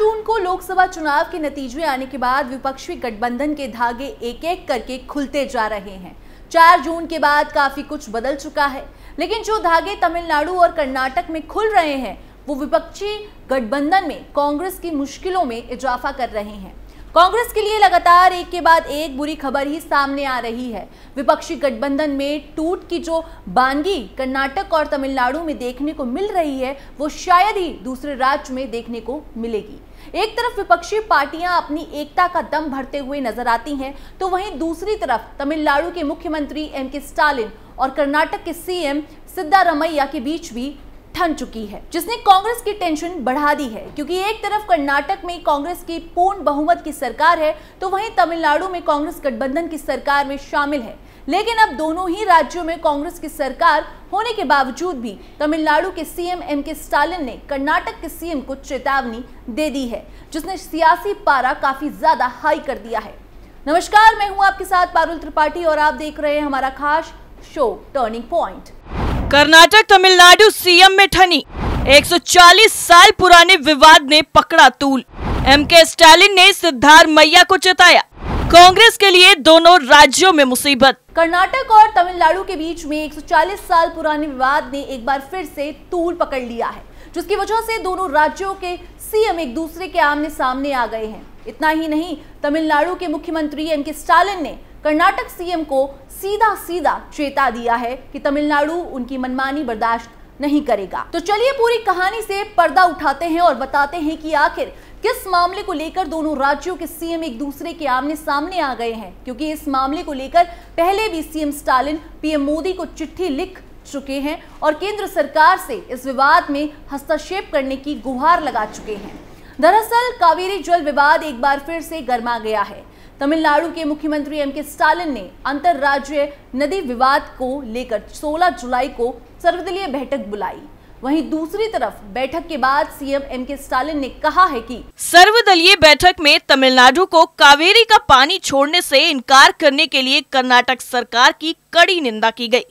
जून को लोकसभा चुनाव के नतीजे आने के बाद विपक्षी गठबंधन के धागे एक एक करके खुलते जा रहे हैं। 4 जून के बाद काफी कुछ बदल चुका है, लेकिन जो धागे तमिलनाडु और कर्नाटक में खुल रहे हैं वो विपक्षी गठबंधन में कांग्रेस की मुश्किलों में इजाफा कर रहे हैं। कांग्रेस के लिए लगातार एक के बाद एक बुरी खबर ही सामने आ रही है। विपक्षी गठबंधन में टूट की जो बानगी कर्नाटक और तमिलनाडु में देखने को मिल रही है वो शायद ही दूसरे राज्य में देखने को मिलेगी। एक तरफ विपक्षी पार्टियां अपनी एकता का दम भरते हुए नजर आती हैं, तो वहीं दूसरी तरफ तमिलनाडु के मुख्यमंत्री एम.के. स्टालिन और कर्नाटक के सीएम सिद्धारमैया के बीच भी ठन चुकी है, जिसने कांग्रेस की टेंशन बढ़ा दी है। क्योंकि एक तरफ कर्नाटक में कांग्रेस की पूर्ण बहुमत की सरकार है, तो वहीं तमिलनाडु में कांग्रेस गठबंधन की सरकार में शामिल है। लेकिन अब दोनों ही राज्यों में कांग्रेस की सरकार होने के बावजूद भी तमिलनाडु के सीएम एम.के. स्टालिन ने कर्नाटक के सीएम को चेतावनी दे दी है, जिसने सियासी पारा काफी ज्यादा हाई कर दिया है। नमस्कार, मैं हूं आपके साथ पारुल त्रिपाठी और आप देख रहे हैं हमारा खास show turning point. Karnataka Tamil Nadu CM में ठनी 140 साल पुराने विवाद ने पकड़ा तूल। एम.के. स्टालिन ने सिद्धारमैया को चेताया, कांग्रेस के लिए दोनों राज्यों में मुसीबत। कर्नाटक और तमिलनाडु के बीच में 140 साल पुराने विवाद ने एक बार फिर से तूल पकड़ लिया है, जिसकी वजह से दोनों राज्यों के सीएम एक दूसरे के आमने सामने आ गए हैं। इतना ही नहीं, तमिलनाडु के मुख्यमंत्री एम.के. स्टालिन ने कर्नाटक सीएम को सीधा चेता दिया है कि तमिलनाडु उनकी मनमानी बर्दाश्त नहीं करेगा। तो चलिए पूरी कहानी से पर्दा उठाते हैं और बताते हैं कि आखिर किस मामले को लेकर दोनों राज्यों के सीएम एक दूसरे के आमने सामने आ गए हैं। क्योंकि इस मामले को लेकर पहले भी सीएम स्टालिन पीएम मोदी को चिट्ठी लिख चुके हैं और केंद्र सरकार से इस विवाद में हस्तक्षेप करने की गुहार लगा चुके हैं। दरअसल कावेरी जल विवाद एक बार फिर से गर्मा गया है। तमिलनाडु के मुख्यमंत्री एम.के. स्टालिन ने अंतरराज्यीय नदी विवाद को लेकर 16 जुलाई को सर्वदलीय बैठक बुलाई। वहीं दूसरी तरफ बैठक के बाद सीएम एम.के. स्टालिन ने कहा है कि सर्वदलीय बैठक में तमिलनाडु को कावेरी का पानी छोड़ने से इनकार करने के लिए कर्नाटक सरकार की कड़ी निंदा की गई।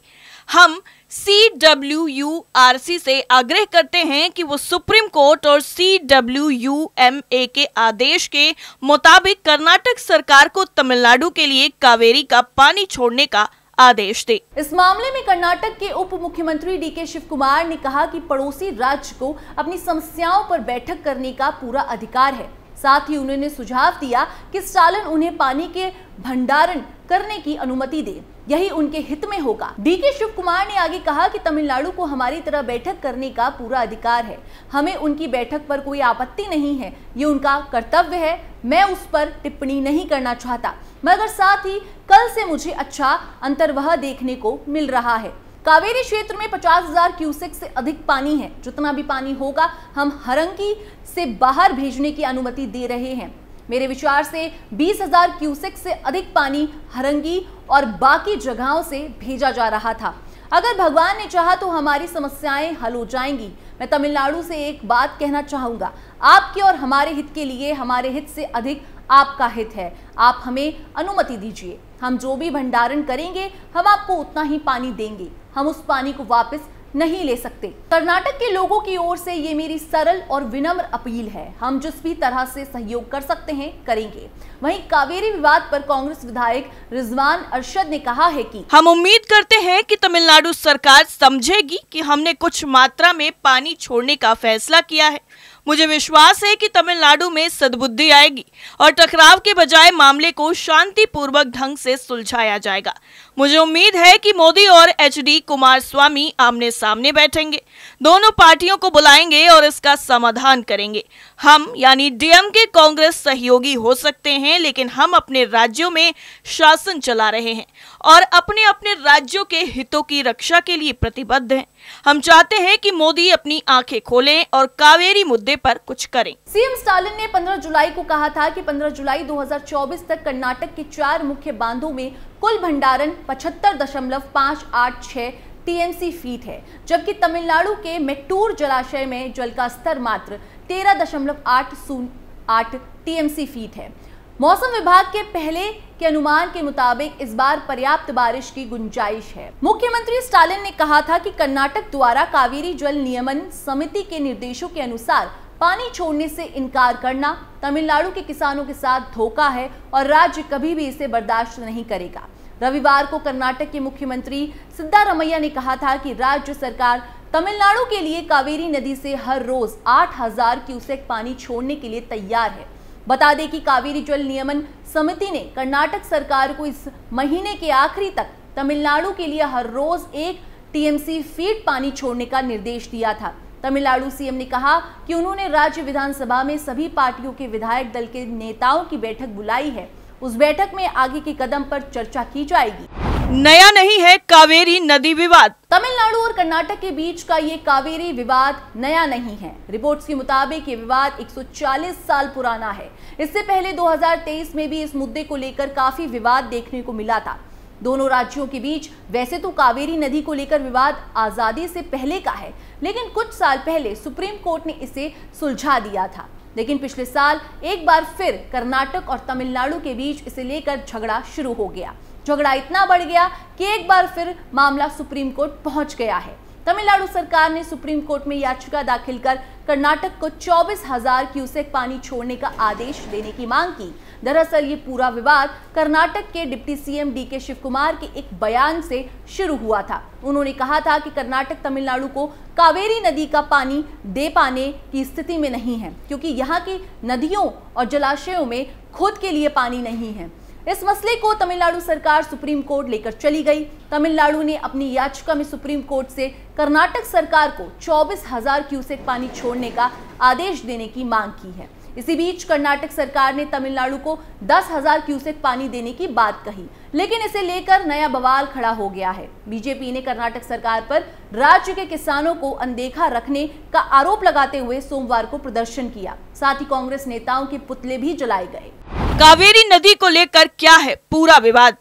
हम CWURC से आग्रह करते हैं कि वो सुप्रीम कोर्ट और CWUMA के आदेश के मुताबिक कर्नाटक सरकार को तमिलनाडु के लिए कावेरी का पानी छोड़ने का आदेश दे। इस मामले में कर्नाटक के उप मुख्यमंत्री डी.के. शिव कुमार ने कहा कि पड़ोसी राज्य को अपनी समस्याओं पर बैठक करने का पूरा अधिकार है। साथ ही उन्होंने सुझाव दिया कि स्टालिन उन्हें पानी के भंडारण करने की अनुमति दे, यही उनके हित में होगा। डी.के. शिव कुमार ने आगे कहा कि तमिलनाडु को हमारी तरह बैठक करने का पूरा अधिकार है। हमें उनकी बैठक पर कोई आपत्ति नहीं है, ये उनका कर्तव्य है। मैं उस पर टिप्पणी नहीं करना चाहता, मगर साथ ही कल से मुझे अच्छा अंतर्वह देखने को मिल रहा है। कावेरी क्षेत्र में 50,000 क्यूसेक से अधिक पानी है। जितना भी पानी होगा हम हरंगी से बाहर भेजने की अनुमति दे रहे हैं। मेरे विचार से 20,000 क्यूसेक से अधिक पानी हरंगी और बाकी जगहों से भेजा जा रहा था। अगर भगवान ने चाहा तो हमारी समस्याएं हल हो जाएंगी। मैं तमिलनाडु से एक बात कहना चाहूंगा, आपके और हमारे हित के लिए हमारे हित से अधिक आपका हित है। आप हमें अनुमति दीजिए, हम जो भी भंडारण करेंगे हम आपको उतना ही पानी देंगे। हम उस पानी को वापस नहीं ले सकते। कर्नाटक के लोगों की ओर से ये मेरी सरल और विनम्र अपील है। हम जिस भी तरह से सहयोग कर सकते हैं करेंगे। वहीं कावेरी विवाद पर कांग्रेस विधायक रिजवान अरशद ने कहा है कि हम उम्मीद करते हैं कि तमिलनाडु सरकार समझेगी कि हमने कुछ मात्रा में पानी छोड़ने का फैसला किया है। मुझे विश्वास है कि तमिलनाडु में सद्बुद्धि आएगी और टकराव के बजाय मामले को शांतिपूर्वक ढंग से सुलझाया जाएगा। मुझे उम्मीद है कि मोदी और एच.डी. कुमारस्वामी आमने सामने बैठेंगे, दोनों पार्टियों को बुलाएंगे और इसका समाधान करेंगे। हम यानी डीएमके कांग्रेस सहयोगी हो सकते हैं, लेकिन हम अपने राज्यों में शासन चला रहे हैं और अपने अपने राज्यों के हितों की रक्षा के लिए प्रतिबद्ध हैं। हम चाहते हैं कि मोदी अपनी आंखें खोलें और कावेरी मुद्दे पर कुछ करें। सीएम स्टालिन ने 15 जुलाई को कहा था कि 15 जुलाई 2024 तक कर्नाटक के 4 मुख्य बांधों में कुल भंडारण 75.586 टीएमसी फीट है, जबकि तमिलनाडु के मेट्टूर जलाशय में जल का स्तर मात्र 13.808 टीएमसी फीट है। मौसम विभाग के पहले के अनुमान के मुताबिक इस बार पर्याप्त बारिश की गुंजाइश है। मुख्यमंत्री स्टालिन ने कहा था कि कर्नाटक द्वारा कावेरी जल नियमन समिति के निर्देशों के अनुसार पानी छोड़ने से इनकार करना तमिलनाडु के किसानों के साथ धोखा है और राज्य कभी भी इसे बर्दाश्त नहीं करेगा। रविवार को कर्नाटक के मुख्यमंत्री सिद्धारमैया ने कहा था कि राज्य सरकार तमिलनाडु के लिए कावेरी नदी से हर रोज 8000 क्यूसेक पानी छोड़ने के लिए तैयार है। बता दें कि कावेरी जल नियमन समिति ने कर्नाटक सरकार को इस महीने के आखिरी तक तमिलनाडु के लिए हर रोज 1 टीएमसी फीट पानी छोड़ने का निर्देश दिया था। तमिलनाडु सीएम ने कहा कि उन्होंने राज्य विधानसभा में सभी पार्टियों के विधायक दल के नेताओं की बैठक बुलाई है। उस बैठक में आगे के कदम पर चर्चा की जाएगी। नया नहीं है कावेरी नदी विवाद। तमिलनाडु और कर्नाटक के बीच का ये कावेरी विवाद नया नहीं है। रिपोर्ट्स के मुताबिक ये विवाद 140 साल पुराना है। इससे पहले 2023 में भी इस मुद्दे को लेकर काफी विवाद देखने को मिला था। दोनों राज्यों के बीच वैसे तो कावेरी नदी को लेकर विवाद आजादी से पहले का है, लेकिन कुछ साल पहले सुप्रीम कोर्ट ने इसे सुलझा दिया था। लेकिन पिछले साल एक बार फिर कर्नाटक और तमिलनाडु के बीच इसे लेकर झगड़ा शुरू हो गया। झगड़ा इतना बढ़ गया कि एक बार फिर मामला सुप्रीम कोर्ट पहुंच गया है। तमिलनाडु सरकार ने सुप्रीम कोर्ट में याचिका दाखिल कर कर्नाटक को 24,000 क्यूसेक पानी छोड़ने का आदेश देने की मांग की। दरअसल ये पूरा विवाद कर्नाटक के deputy CM DK Shivakumar के एक बयान से शुरू हुआ था। उन्होंने कहा था कि कर्नाटक तमिलनाडु को कावेरी नदी का पानी दे पाने की स्थिति में नहीं है, क्योंकि यहाँ की नदियों और जलाशयों में खुद के लिए पानी नहीं है। इस मसले को तमिलनाडु सरकार सुप्रीम कोर्ट लेकर चली गई। तमिलनाडु ने अपनी याचिका में सुप्रीम कोर्ट से कर्नाटक सरकार को 24,000 क्यूसेक पानी छोड़ने का आदेश देने की मांग की है। इसी बीच कर्नाटक सरकार ने तमिलनाडु को 10,000 क्यूसेक पानी देने की बात कही, लेकिन इसे लेकर नया बवाल खड़ा हो गया है। बीजेपी ने कर्नाटक सरकार पर राज्य के किसानों को अनदेखा रखने का आरोप लगाते हुए सोमवार को प्रदर्शन किया। साथ ही कांग्रेस नेताओं के पुतले भी जलाए गए। कावेरी नदी को लेकर क्या है पूरा विवाद?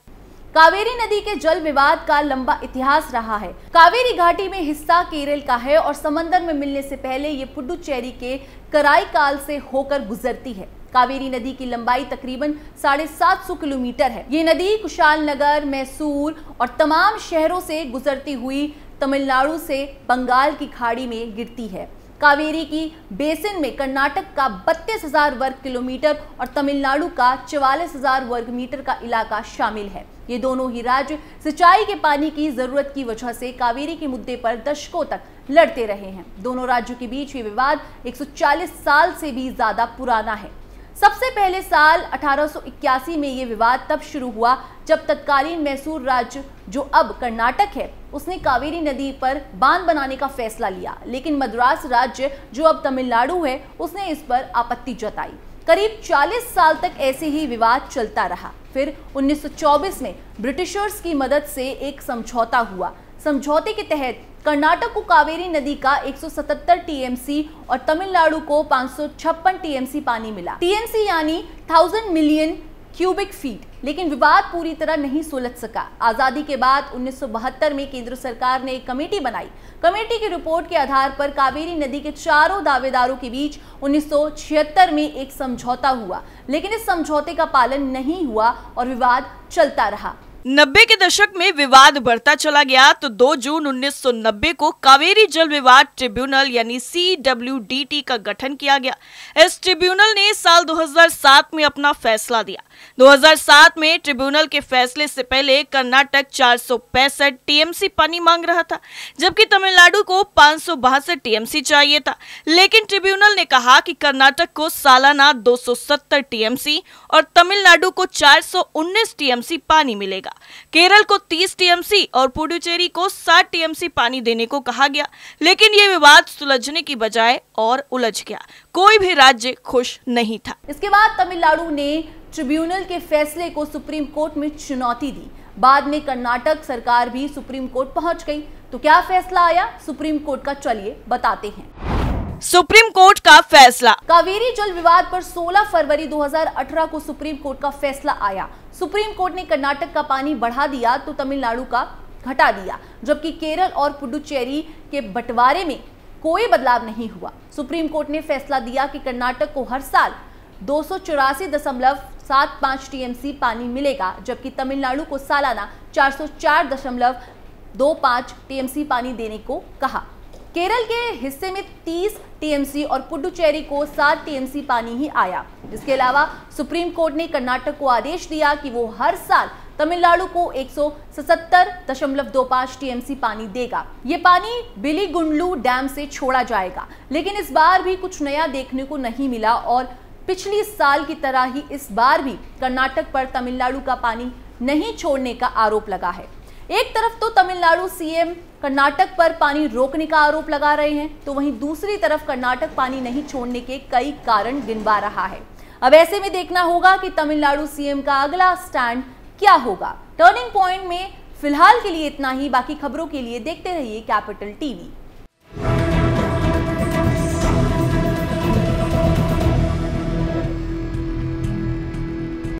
कावेरी नदी के जल विवाद का लंबा इतिहास रहा है। कावेरी घाटी में हिस्सा केरल का है और समंदर में मिलने से पहले ये पुडुचेरी के कराईकाल से होकर गुजरती है। कावेरी नदी की लंबाई तकरीबन 750 किलोमीटर है। ये नदी कुशालनगर, मैसूर और तमाम शहरों से गुजरती हुई तमिलनाडु से बंगाल की खाड़ी में गिरती है। कावेरी की बेसिन में कर्नाटक का 32,000 वर्ग किलोमीटर और तमिलनाडु का 44,000 वर्ग मीटर का इलाका शामिल है। ये दोनों ही राज्य सिंचाई के पानी की जरूरत की वजह से कावेरी के मुद्दे पर दशकों तक लड़ते रहे हैं। दोनों राज्यों के बीच ये विवाद 140 साल से भी ज्यादा पुराना है। सबसे पहले साल 1881 में ये विवाद तब शुरू हुआ जब तत्कालीन मैसूर राज्य, जो अब कर्नाटक है, उसने कावेरी नदी पर बांध बनाने का फैसला लिया। लेकिन मद्रास राज्य, जो अब तमिलनाडु है, उसने इस पर आपत्ति जताई। करीब 40 साल तक ऐसे ही विवाद चलता रहा। फिर 1924 में ब्रिटिशर्स की मदद से एक समझौता हुआ। समझौते के तहत कर्नाटक को कावेरी नदी का 177 टीएमसी और तमिलनाडु को 556 टीएमसी पानी मिला। टीएमसी यानी 1000 मिलियन क्यूबिक फीट। लेकिन विवाद पूरी तरह नहीं सुलझ सका। आजादी के बाद 1972 में केंद्र सरकार ने एक कमेटी बनाई। कमेटी की रिपोर्ट के आधार पर कावेरी नदी के चारों दावेदारों के बीच 1976 में एक समझौता हुआ, लेकिन इस समझौते का पालन नहीं हुआ और विवाद चलता रहा। 90 के दशक में विवाद बढ़ता चला गया तो 2 जून 1990 को कावेरी जल विवाद ट्रिब्यूनल यानी CWDT का गठन किया गया। इस ट्रिब्यूनल ने साल 2007 में अपना फैसला दिया। 2007 में ट्रिब्यूनल के फैसले से पहले कर्नाटक 465 टीएमसी पानी मांग रहा था, जबकि तमिलनाडु को 562 टीएमसी चाहिए था। लेकिन ट्रिब्यूनल ने कहा कि कर्नाटक को सालाना 270 टीएमसी और तमिलनाडु को 419 टीएमसी पानी मिलेगा। केरल को 30 टीएमसी और पुडुचेरी को 60 टीएमसी पानी देने को कहा गया। लेकिन ये विवाद सुलझने की बजाय और उलझ गया। कोई भी राज्य खुश नहीं था। इसके बाद तमिलनाडु ने ट्रिब्यूनल के फैसले को सुप्रीम कोर्ट में चुनौती दी। बाद में कर्नाटक सरकार भी सुप्रीम कोर्ट पहुंच गई। तो क्या फैसला आया सुप्रीम कोर्ट का, चलिए बताते हैं। सुप्रीम कोर्ट का फैसला। कावेरी जल विवाद पर 16 फरवरी 2018 को सुप्रीम कोर्ट का फैसला आया। सुप्रीम कोर्ट ने कर्नाटक का पानी बढ़ा दिया तो तमिलनाडु का घटा दिया, जबकि केरल और पुडुचेरी के बंटवारे में कोई बदलाव नहीं हुआ। सुप्रीम कोर्ट ने फैसला दिया कि कर्नाटक को हर साल 284.75 टीएमसी पानी मिलेगा, जबकि तमिलनाडु को सालाना 404.25 टीएमसी पानी देने को कहा। केरल के हिस्से में 30 टीएमसी और पुडुचेरी को 7 टीएमसी पानी ही आया। इसके अलावा सुप्रीम कोर्ट ने कर्नाटक को आदेश दिया कि वो हर साल तमिलनाडु को 177.25 टीएमसी पानी देगा। ये पानी बिलीगुंडलू डैम से छोड़ा जाएगा, लेकिन इस बार भी कुछ नया देखने को नहीं मिला और पिछली साल की तरह ही इस बार भी कर्नाटक पर तमिलनाडु का पानी नहीं छोड़ने का आरोप लगा है। एक तरफ तो तमिलनाडु सीएम कर्नाटक पर पानी रोकने का आरोप लगा रहे हैं, तो वहीं दूसरी तरफ कर्नाटक पानी नहीं छोड़ने के कई कारण गिनवा रहा है। अब ऐसे में देखना होगा कि तमिलनाडु सीएम का अगला स्टैंड क्या होगा। टर्निंग पॉइंट में फिलहाल के लिए इतना ही। बाकी खबरों के लिए देखते रहिए कैपिटल टीवी।